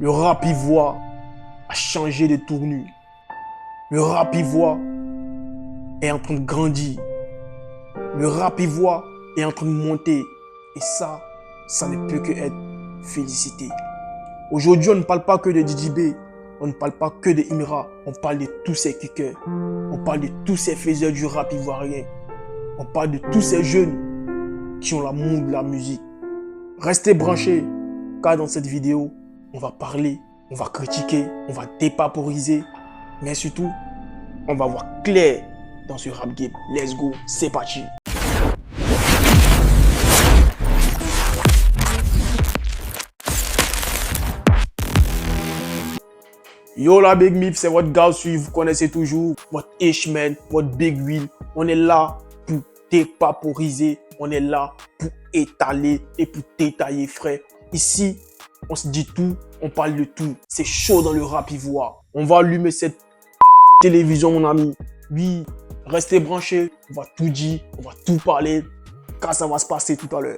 Le rap ivoire a changé de tournure. Le rap ivoire est en train de grandir. Le rap ivoire est en train de monter. Et ça ne peut que être félicité. Aujourd'hui, on ne parle pas que de Didi B. On ne parle pas que de Imra. On parle de tous ces kickers. On parle de tous ces faiseurs du rap ivoirien. On parle de tous ces jeunes qui ont l'amour de la musique. Restez branchés, car dans cette vidéo, on va parler, on va critiquer, on va dépaporiser, mais surtout, on va voir clair dans ce rap game. Let's go, c'est parti. Yo la Big Mip, c'est votre gars suivi, vous connaissez toujours, votre H-Man, votre Big Wheel. On est là pour dépaporiser, on est là pour étaler et pour détailler, frère. Ici, on se dit tout, on parle de tout. C'est chaud dans le rap ivoire. On va allumer cette télévision, mon ami. Oui, restez branchés, on va tout dire, on va tout parler, car ça va se passer tout à l'heure.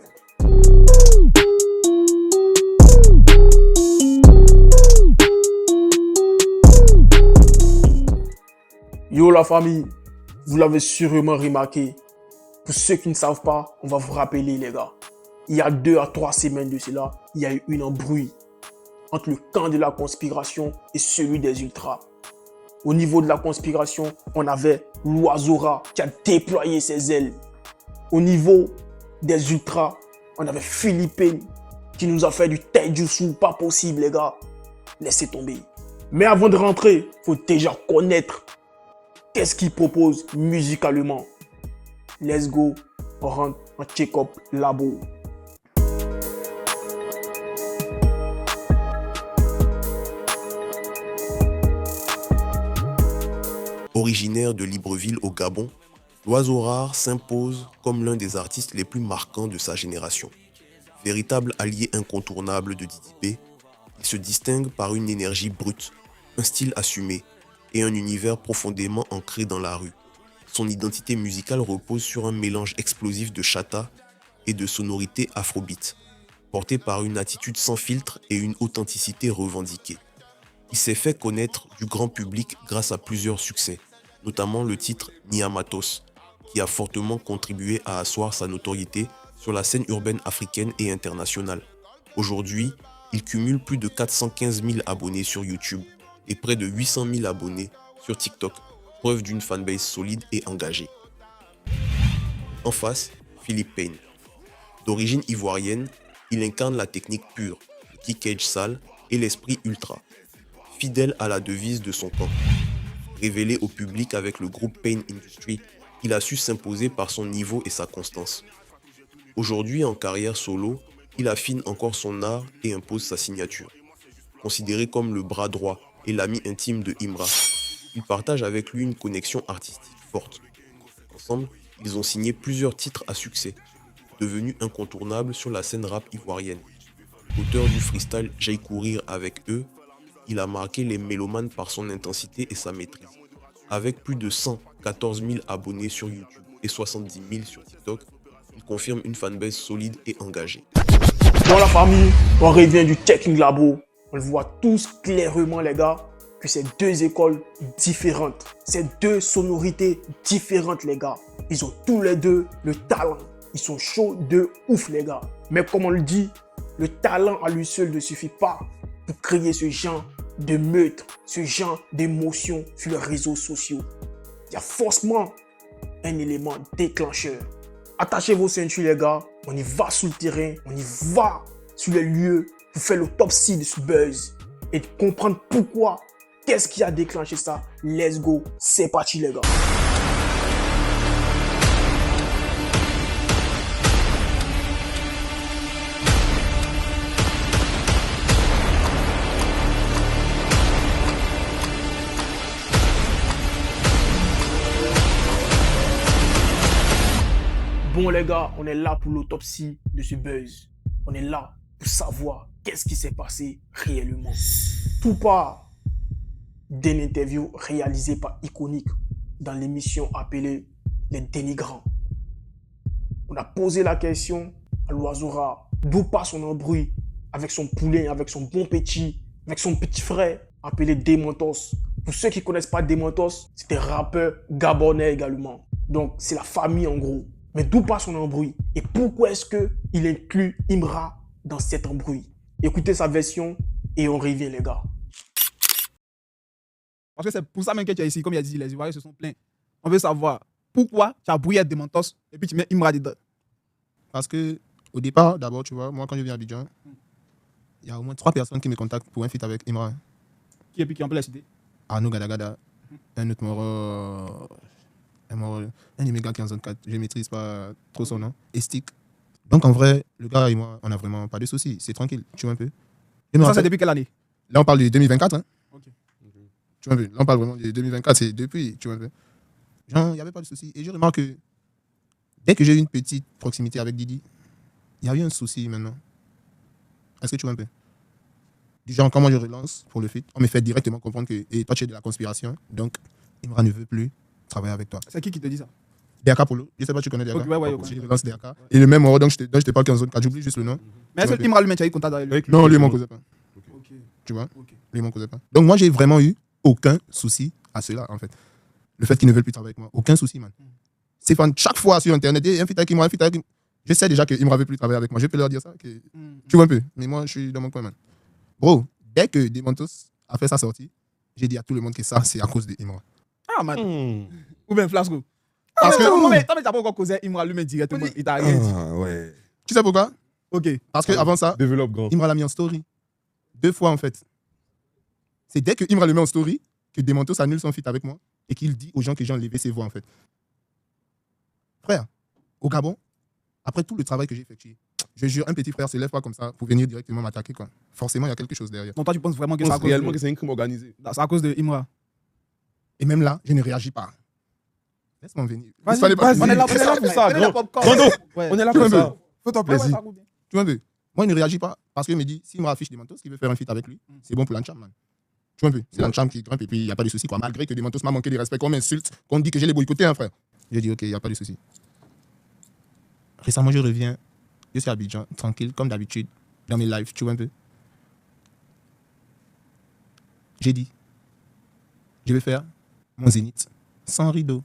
Yo la famille, vous l'avez sûrement remarqué. Pour ceux qui ne savent pas, on va vous rappeler les gars. Il y a 2 à 3 semaines de cela, il y a eu une embrouille entre le camp de la conspiration et celui des ultras. Au niveau de la conspiration, on avait l'oiseau rat qui a déployé ses ailes. Au niveau des ultras, on avait Philippe qui nous a fait du taijutsu, pas possible les gars. Laissez tomber. Mais avant de rentrer, il faut déjà connaître qu'est-ce qu'il propose musicalement. Let's go, on rentre en check-up labo. Originaire de Libreville au Gabon, l'Oiseau Rare s'impose comme l'un des artistes les plus marquants de sa génération. Véritable allié incontournable de Didi B, il se distingue par une énergie brute, un style assumé et un univers profondément ancré dans la rue. Son identité musicale repose sur un mélange explosif de chata et de sonorités afrobeat, porté par une attitude sans filtre et une authenticité revendiquée. Il s'est fait connaître du grand public grâce à plusieurs succès, notamment le titre Niamatos, qui a fortement contribué à asseoir sa notoriété sur la scène urbaine africaine et internationale. Aujourd'hui, il cumule plus de 415 000 abonnés sur YouTube et près de 800 000 abonnés sur TikTok, preuve d'une fanbase solide et engagée. En face, Philippe Payne. D'origine ivoirienne, il incarne la technique pure, le kickage sale et l'esprit ultra. Fidèle à la devise de son camp. Révélé au public avec le groupe Pain Industry, il a su s'imposer par son niveau et sa constance. Aujourd'hui, en carrière solo, il affine encore son art et impose sa signature. Considéré comme le bras droit et l'ami intime de Imra, il partage avec lui une connexion artistique forte. Ensemble, ils ont signé plusieurs titres à succès, devenus incontournables sur la scène rap ivoirienne. Auteur du freestyle J'aille courir avec eux, il a marqué les mélomanes par son intensité et sa maîtrise. Avec plus de 114 000 abonnés sur YouTube et 70 000 sur TikTok, il confirme une fanbase solide et engagée. Dans la famille, on revient du Checking Labo. On le voit tous clairement les gars, que c'est 2 écoles différentes. C'est 2 sonorités différentes les gars. Ils ont tous les 2 le talent. Ils sont chauds de ouf les gars. Mais comme on le dit, le talent à lui seul ne suffit pas pour créer ce genre de meute, ce genre d'émotion sur les réseaux sociaux. Il y a forcément un élément déclencheur. Attachez vos ceintures les gars, on y va sur le terrain, on y va sur les lieux pour faire l'autopsie de ce buzz et de comprendre pourquoi, qu'est-ce qui a déclenché ça. Let's go, c'est parti les gars. Bon les gars, on est là pour l'autopsie de ce buzz. On est là pour savoir qu'est-ce qui s'est passé réellement. Tout part d'une interview réalisée par Iconic dans l'émission appelée Les Dénigrants. On a posé la question à l'Oiseau Rare, d'où part son embrouille avec son poulain, avec son bon petit avec son petit frère appelé Demontos. Pour ceux qui ne connaissent pas Demontos, c'est un rappeur gabonais également. Donc, c'est la famille en gros. Mais d'où part son embrouille? Et pourquoi est-ce qu'il inclut Imra dans cet embrouille? Écoutez sa version et on revient, les gars. Parce que c'est pour ça même que tu es ici. Comme il a dit, les Ivoiriens se sont plaints. On veut savoir pourquoi tu as brouillé des Mentos et puis tu mets Imra dedans. Parce que, au départ, d'abord, tu vois, moi, quand je viens à Abidjan, il y a au moins 3 personnes qui me contactent pour un feat avec Imra. Qui est puis qui en peut la citer? Arnaud Gadagada, un autre un de mes gars qui est en zone 4, je ne maîtrise pas trop son nom, et Stick. Donc en vrai, le gars et moi, on n'a vraiment pas de soucis, c'est tranquille, tu vois un peu. Ça, c'est depuis quelle année? Là, on parle de 2024, hein. Ok. Tu vois un peu. Là, on parle vraiment de 2024, c'est depuis, tu vois un peu. Genre, il n'y avait pas de soucis. Et je remarque que dès que j'ai eu une petite proximité avec Didi, il y a eu un souci maintenant. Est-ce que tu vois un peu? Du genre, quand moi je relance pour le feat, on me fait directement comprendre que toi, tu es de la conspiration, donc Imra ne veut plus travailler avec toi. C'est qui te dit ça? DRK Polo, je sais pas, tu connais DRK? Ok, ouais, Je relance DRK. Et le même dont je te parle qui est en zone 4, j'oublie juste le nom. Mais est-ce que Imra lui-même, tu as eu contact avec lui? Non, lui, il m'en causait pas. Ok. Tu vois? Ok. Lui, il m'en causait pas. Donc moi, j'ai vraiment eu aucun souci à cela, en fait. Le fait qu'ils ne veulent plus travailler avec moi, aucun souci, man. C'est chaque fois sur Internet, un feat avec Imra, un feat avec Imra. Je sais déjà qu'Imra ne veut plus travailler avec moi. Je peux leur dire ça. Tu vois un peu. Mais moi, je suis dans mon coin, man. Bro, dès que Demontos a fait sa sortie, j'ai dit à tout le monde que ça, c'est à cause de Imra. Ah, man. Ou bien Flasco. Parce que. Non, mais t'as pas encore causé Imra lui-même directement. Il t'a rien dit. Ah, ouais. Tu sais pourquoi? Ok. Parce qu'avant ça, Développe grand. Imra l'a mis en story. 2 fois, en fait. C'est dès que Imra le met en story que Demontos annule son feat avec moi et qu'il dit aux gens que j'ai enlevé ses voix, en fait. Frère, au Gabon, après tout le travail que j'ai effectué, je jure, un petit frère se lève pas comme ça pour venir directement m'attaquer, quoi. Forcément, il y a quelque chose derrière. Donc toi, tu penses vraiment que Je c'est à pense cause réellement de... que c'est un crime organisé. C'est à cause de Imra? Et même là, je ne réagis pas. Laisse-moi venir. Vas-y, Fallait pas- on est là On est là pour ça, Prenez la grand. popcorn. Rondo, Ouais. on est là Tu vois pour un ça. peu. Fais-toi Ouais, ouais, plaisir. ça roule bien. Tu vois un peu. Moi, il ne réagit pas parce qu'il me dit, s'il me affiche des Mentos, qu'il veut faire un feat avec lui, c'est bon pour l'Ancham, man. Tu vois un peu. C'est l'Ancham qui grimpe et puis il n'y a pas de souci, quoi. Malgré que des Mentos m'a manqué de respect, qu'on m'insulte, qu'on dit que j'ai les boycottés, hein, frère. J'ai dit, ok, il n'y a pas de souci. Récemment, je reviens. Je suis à Abidjan, tranquille, comme d'habitude, dans mes lives, tu vois un peu. J'ai dit, je vais faire mon zénith sans rideau.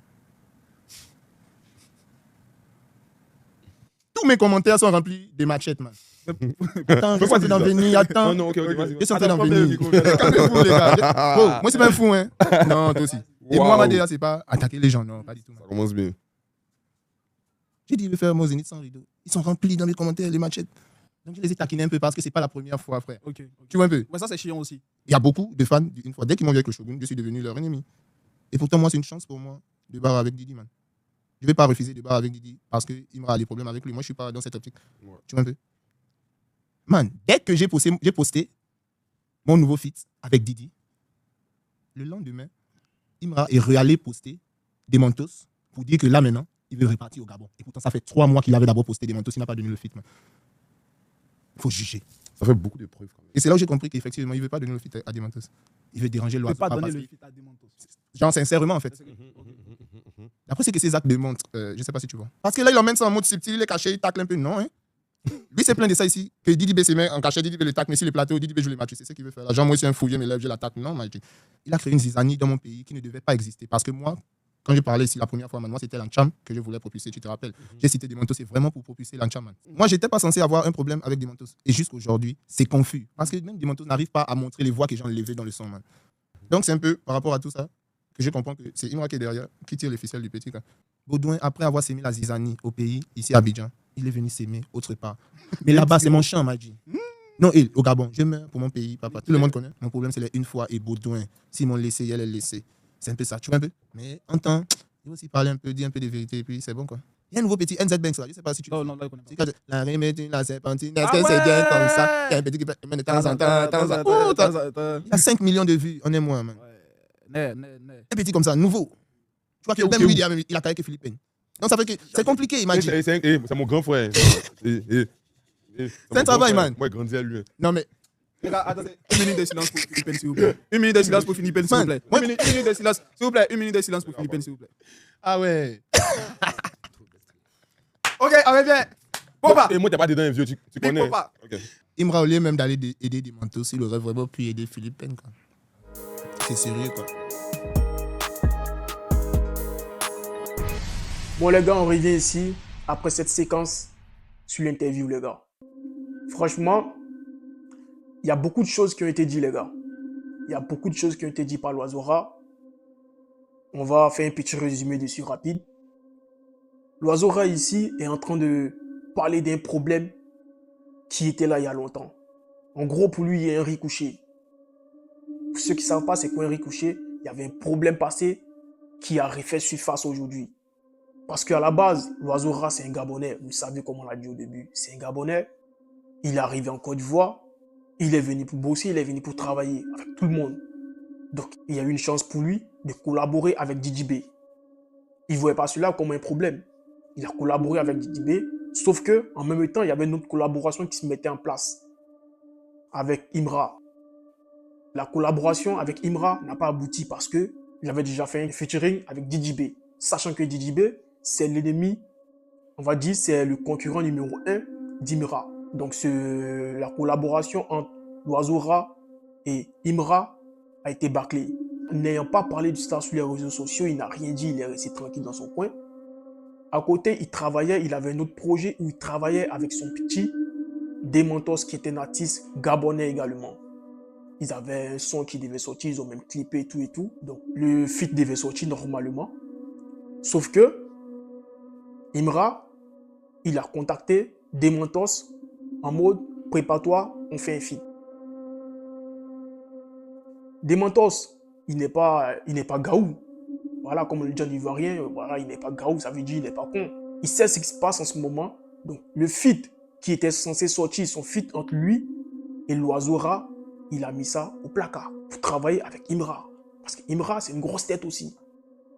Tous mes commentaires sont remplis de machettes, man. Attends, je suis en train d'en venir, attends. Non, ok, vas-y. Je suis en train d'en Attends, venir. Calmez-vous, les gars. Bro, moi, c'est pas un fou, hein. Non, toi aussi. Et moi, Wow. ma DA, c'est pas attaquer les gens, non, pas du tout. Man. Ça commence bien. J'ai dit, je vais faire mon zénith sans rideau. Ils sont remplis dans mes commentaires, les machettes. Donc, je les ai taquinés un peu parce que c'est pas la première fois, frère. Ok. Tu vois un peu? Ouais, ça, c'est chiant aussi. Il y a beaucoup de fans, une fois, dès qu'ils m'ont vu avec le Shogun, je suis devenu leur ennemi. Et pourtant, moi, c'est une chance pour moi de barrer avec Didi, man. Je ne vais pas refuser de barrer avec Didi parce qu'il m'aura des problèmes avec lui. Moi, je ne suis pas dans cette optique. Ouais. Tu vois un peu? Man, dès que j'ai posté mon nouveau feat avec Didi, le lendemain, Imra est réallé poster des Mentos pour dire que là, maintenant, il veut repartir au Gabon. Et pourtant, ça fait 3 mois qu'il avait d'abord posté des Mentos, il n'a pas donné le feat, man. Il faut juger. Ça fait beaucoup de preuves. Quand même. Et c'est là où j'ai compris qu'effectivement, il ne veut pas donner le feat à des Mentos. Il veut déranger Tu l'oiseau. peux pas Pas donner parce le que- feat à Demontos. Genre, sincèrement, en fait. Après, c'est que ces actes démontrent, je ne sais pas si tu vois. Parce que là, il emmène ça en mode subtil, il est caché, il tacle un peu. Non, hein. Lui, c'est plein de ça ici. Que Didi B se met en cachet, Didi B le tacle, mais sur le plateau, Didi B joue les matchs. C'est ce qu'il veut faire. Là, genre, moi, je suis un fou, je me lève, je l'attaque. Non, Magic. Il a créé une zizanie dans mon pays qui ne devait pas exister. Parce que moi, quand je parlais ici la première fois, man, moi, c'était l'Ancham que je voulais propulser, tu te rappelles. J'ai cité Demontos, c'est vraiment pour propulser l'Ancham, man. Moi, j'étais pas censé avoir un problème avec Demontos. Et jusqu'aujourd'hui, c'est confus. Parce que même Demontos n'arrive pas à montrer les voix que j'ai enlevées dans le son, man. Donc, c'est un peu par rapport à tout ça que je comprends que c'est Imra qui est derrière, qui tire les ficelles du petit. Quoi. Baudouin, après avoir sémé la zizanie au pays, ici à Abidjan, il est venu s'aimer autre part. Mais là-bas, c'est mon champ, m'a dit. Non, au Gabon, je meurs pour mon pays, papa. Tout le monde connaît. Mon problème, c'est les une fois et Baudouin. S'ils m'ont laissé, elle est laissée. C'est un peu ça, tu vois un peu. Mais en temps, il faut aussi parler un peu, dire un peu de vérité, et puis c'est bon, quoi. Il y a un nouveau petit NZ Banks, là. Je sais pas si tu Non, non, là, je connais pas. c'est quand la remédie, la serpentine, est-ce Ah que c'est bien ouais. comme ça? Il y a un petit qui fait de temps en temps. Oh, il a 5 millions de vues en un mois, man. Ouais. Un petit comme ça, nouveau. Tu vois que Ok, même ok. lui, il a carré que Philippines. Donc ça fait que c'est compliqué, imagine. C'est mon grand frère. C'est un travail, man. Moi, grandi à lui. Non, mais Les gars, attendez. Une minute de silence pour Philippine, s'il vous plaît. Une minute de silence pour Philippine, s'il vous plaît. Man, Une minute de silence, s'il vous plaît. Une minute de silence pour Philippine, s'il vous plaît. ah ouais. Ok, allez bien. Papa. Et moi, t'es pas dedans, vieux, tu connais. Papa. Ok. Imra, au lieu même d'aller aider Demantos, il aurait vraiment pu aider Philippe Pen, quoi. C'est sérieux, quoi. Bon, les gars, on revient ici, après cette séquence, sur l'interview, les gars. Franchement, il y a beaucoup de choses qui ont été dites, les gars. Il y a beaucoup de choses qui ont été dites par Loiseaura. On va faire un petit résumé dessus rapide. Loiseaura, ici, est en train de parler d'un problème qui était là il y a longtemps. En gros, pour lui, il y a un ricochet. Pour ceux qui ne savent pas c'est quoi un ricochet, il y avait un problème passé qui a refait surface aujourd'hui. Parce qu'à la base, Loiseaura, c'est un Gabonais. Vous savez comme on l'a dit au début. C'est un Gabonais. Il est arrivé en Côte d'Ivoire. Il est venu pour bosser, il est venu pour travailler avec tout le monde. Donc, il y a eu une chance pour lui de collaborer avec Didi B. Il ne voyait pas cela comme un problème. Il a collaboré avec Didi B, sauf qu'en même temps, il y avait une autre collaboration qui se mettait en place avec Imra. La collaboration avec Imra n'a pas abouti parce qu'il avait déjà fait un featuring avec Didi B. Sachant que Didi B, c'est l'ennemi, on va dire, c'est le concurrent numéro 1 d'Imra. Donc la collaboration entre Loiseaura et Imra a été bâclée. N'ayant pas parlé de ça sur les réseaux sociaux, il n'a rien dit, il est resté tranquille dans son coin. À côté, il avait un autre projet où il travaillait avec son petit Demantos qui était un artiste gabonais également. Ils avaient un son qui devait sortir, ils ont même clippé tout et tout. Donc le feat devait sortir normalement. Sauf que Imra, il a contacté Demantos en mode prépare-toi, on fait un feat. Demantos, il n'est pas gaou. Voilà, comme le dit en ivoirien, voilà, il n'est pas gaou, ça veut dire il n'est pas con. Il sait ce qui se passe en ce moment. Donc le feat qui était censé sortir, son feat entre lui et Loiseaura, il a mis ça au placard pour travailler avec Imra. Parce qu'Imra, c'est une grosse tête aussi.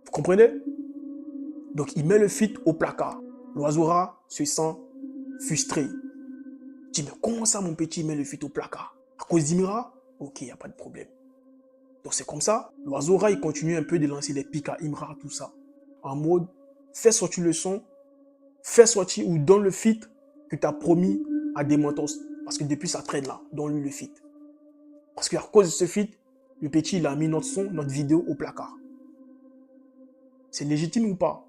Vous comprenez? Donc il met le feat au placard. Loiseaura se sent frustré. Il dit, mais comment ça mon petit met le feat au placard? À cause d'Imra? Ok, il n'y a pas de problème. Donc c'est comme ça, Loiseaura, il continue un peu de lancer des pics à Imra, tout ça. En mode, fais sortir le son, fais sortir ou donne le feat que tu as promis à Demantos. Parce que depuis ça traîne là, donne-lui le feat. Parce qu'à cause de ce feat, le petit, il a mis notre son, notre vidéo au placard. C'est légitime ou pas?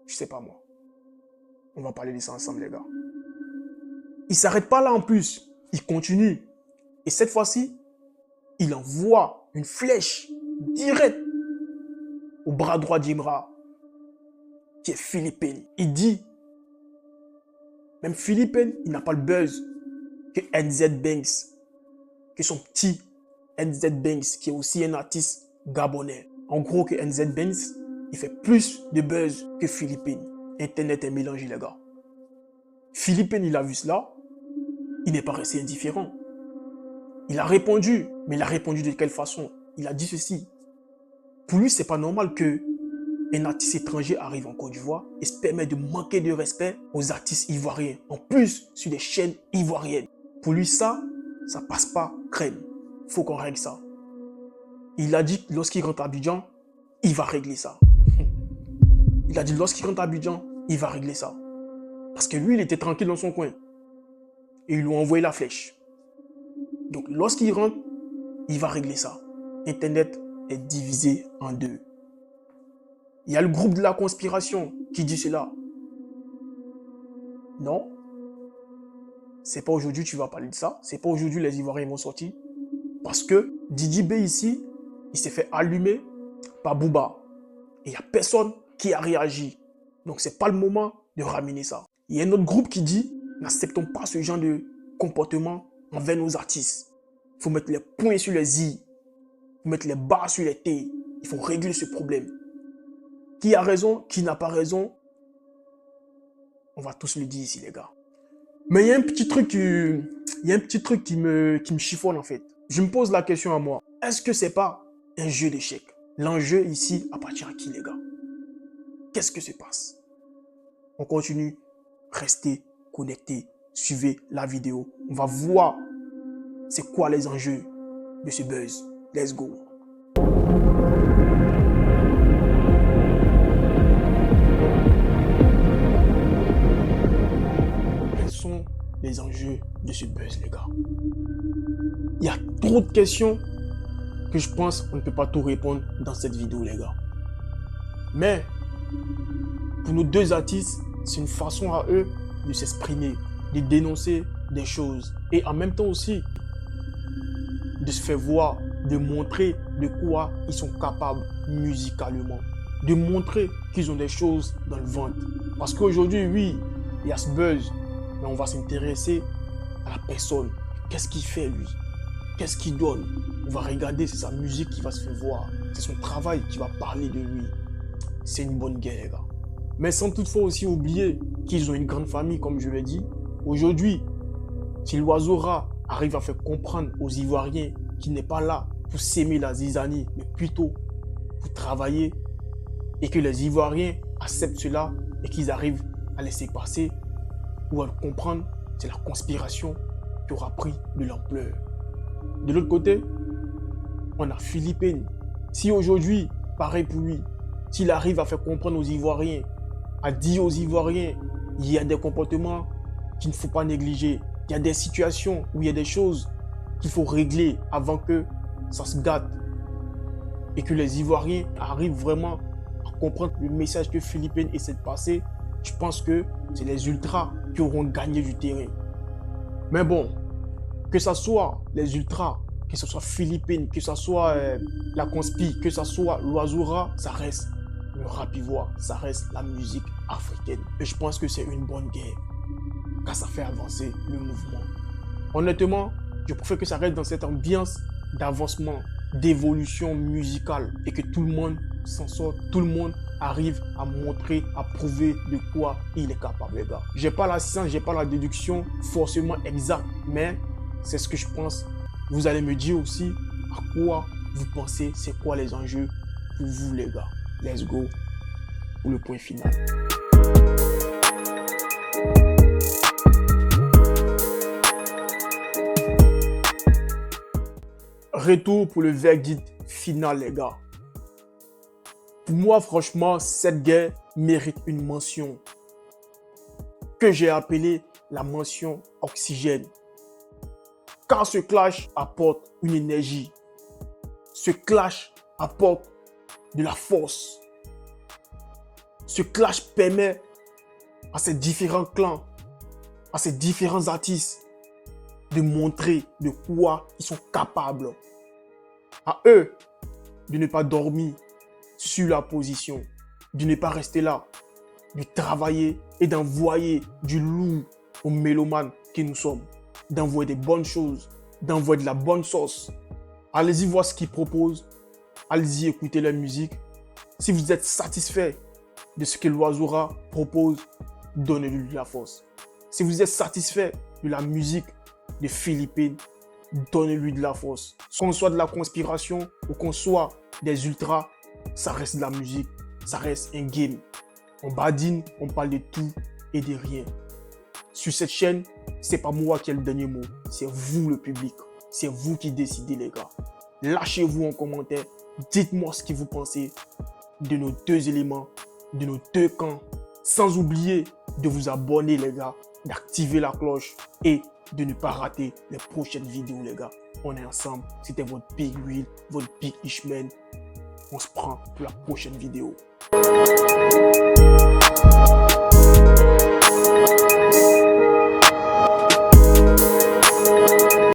Je sais pas moi. On va parler de ça ensemble, les gars. Il s'arrête pas là en plus. Il continue. Et cette fois-ci, il envoie une flèche directe au bras droit d'Imra, qui est Philippine. Il dit, même Philippine, il n'a pas le buzz que NZ Banks, que son petit NZ Banks, qui est aussi un artiste gabonais. En gros, que NZ Banks, il fait plus de buzz que Philippine. Internet est mélangé, les gars. Philippine, il a vu cela, il n'est pas resté indifférent. Il a répondu, mais il a répondu de quelle façon? Il a dit ceci. Pour lui, c'est pas normal qu'un artiste étranger arrive en Côte d'Ivoire et se permet de manquer de respect aux artistes ivoiriens. En plus, sur des chaînes ivoiriennes. Pour lui, ça passe pas crème. Il faut qu'on règle ça. Il a dit que lorsqu'il rentre à Abidjan, il va régler ça. Il a dit lorsqu'il rentre à Abidjan, il va régler ça. Parce que lui, il était tranquille dans son coin. Et ils lui ont envoyé la flèche. Donc, lorsqu'il rentre, il va régler ça. Internet est divisé en deux. Il y a le groupe de la conspiration qui dit cela. Non. C'est pas aujourd'hui que tu vas parler de ça. C'est pas aujourd'hui que les Ivoiriens vont sortir. Parce que Didi B ici, il s'est fait allumer par Booba. Et il n'y a personne qui a réagi. Donc, c'est pas le moment de ramener ça. Il y a un autre groupe qui dit, n'acceptons pas ce genre de comportement envers nos artistes. Il faut mettre les points sur les i. Il faut mettre les barres sur les t. Il faut régler ce problème. Qui a raison, qui n'a pas raison, on va tous le dire ici, les gars. Mais il y a un petit truc qui me chiffonne en fait. Je me pose la question à moi. Est-ce que c'est pas un jeu d'échecs? L'enjeu ici appartient à qui, les gars? Qu'est-ce que se passe? On continue. Restez connectés. Suivez la vidéo. On va voir c'est quoi les enjeux de ce buzz. Let's go. Quels sont les enjeux de ce buzz, les gars? Il y a trop de questions que je pense qu'on ne peut pas tout répondre dans cette vidéo, les gars. Mais, pour nos deux artistes, c'est une façon à eux de s'exprimer, de dénoncer des choses et en même temps aussi de se faire voir, de montrer de quoi ils sont capables musicalement, de montrer qu'ils ont des choses dans le ventre. Parce qu'aujourd'hui, oui, il y a ce buzz, mais on va s'intéresser à la personne. Qu'est-ce qu'il fait, lui? Qu'est-ce qu'il donne? On va regarder, c'est sa musique qui va se faire voir. C'est son travail qui va parler de lui. C'est une bonne guerre, les gars. Mais sans toutefois aussi oublier qu'ils ont une grande famille, comme je l'ai dit. Aujourd'hui, si l'Oiseau Rare arrive à faire comprendre aux Ivoiriens qu'il n'est pas là pour s'aimer la zizanie, mais plutôt pour travailler, et que les Ivoiriens acceptent cela et qu'ils arrivent à laisser passer ou à le comprendre, c'est la conspiration qui aura pris de l'ampleur. De l'autre côté, on a Philippine. Si aujourd'hui, pareil pour lui, s'il arrive à faire comprendre aux Ivoiriens, à dire aux Ivoiriens, il y a des comportements qu'il ne faut pas négliger, il y a des situations où il y a des choses qu'il faut régler avant que ça se gâte et que les Ivoiriens arrivent vraiment à comprendre le message que Philippine essaie de passer, je pense que c'est les ultras qui auront gagné du terrain. Mais bon, que ce soit les ultras, que ce soit Philippine, que ce soit la conspi, que ce soit l'Oiseau Rare, ça reste le rap ivoire, ça reste la musique africaine. Et je pense que c'est une bonne guerre, car ça fait avancer le mouvement. Honnêtement, je préfère que ça reste dans cette ambiance d'avancement, d'évolution musicale et que tout le monde s'en sorte, tout le monde arrive à montrer, à prouver de quoi il est capable, les gars. J'ai pas la science, j'ai pas la déduction forcément exacte, mais c'est ce que je pense. Vous allez me dire aussi à quoi vous pensez, c'est quoi les enjeux pour vous, les gars. Let's go pour le point final. Retour pour le verdict final, les gars. Pour moi, franchement, cette guerre mérite une mention que j'ai appelée la mention oxygène. Car ce clash apporte une énergie. Ce clash apporte de la force. Ce clash permet à ces différents clans, à ces différents artistes de montrer de quoi ils sont capables. À eux de ne pas dormir sur la position, de ne pas rester là, de travailler et d'envoyer du lourd aux mélomanes que nous sommes, d'envoyer des bonnes choses, d'envoyer de la bonne sauce. Allez-y voir ce qu'ils proposent, allez-y écouter leur musique. Si vous êtes satisfait de ce que l'Oiseau Rare propose, donnez-lui de la force. Si vous êtes satisfait de la musique de Philippine, donnez-lui de la force. Qu'on soit de la conspiration ou qu'on soit des ultras, ça reste de la musique, ça reste un game. On badine, on parle de tout et de rien. Sur cette chaîne, c'est pas moi qui ai le dernier mot, c'est vous le public. C'est vous qui décidez, les gars. Lâchez-vous en commentaire, dites-moi ce que vous pensez de nos deux éléments, de nos deux camps. Sans oublier de vous abonner, les gars, d'activer la cloche et de ne pas rater les prochaines vidéos, les gars. On est ensemble. C'était votre Big Will, votre Big Ishman. On se prend pour la prochaine vidéo.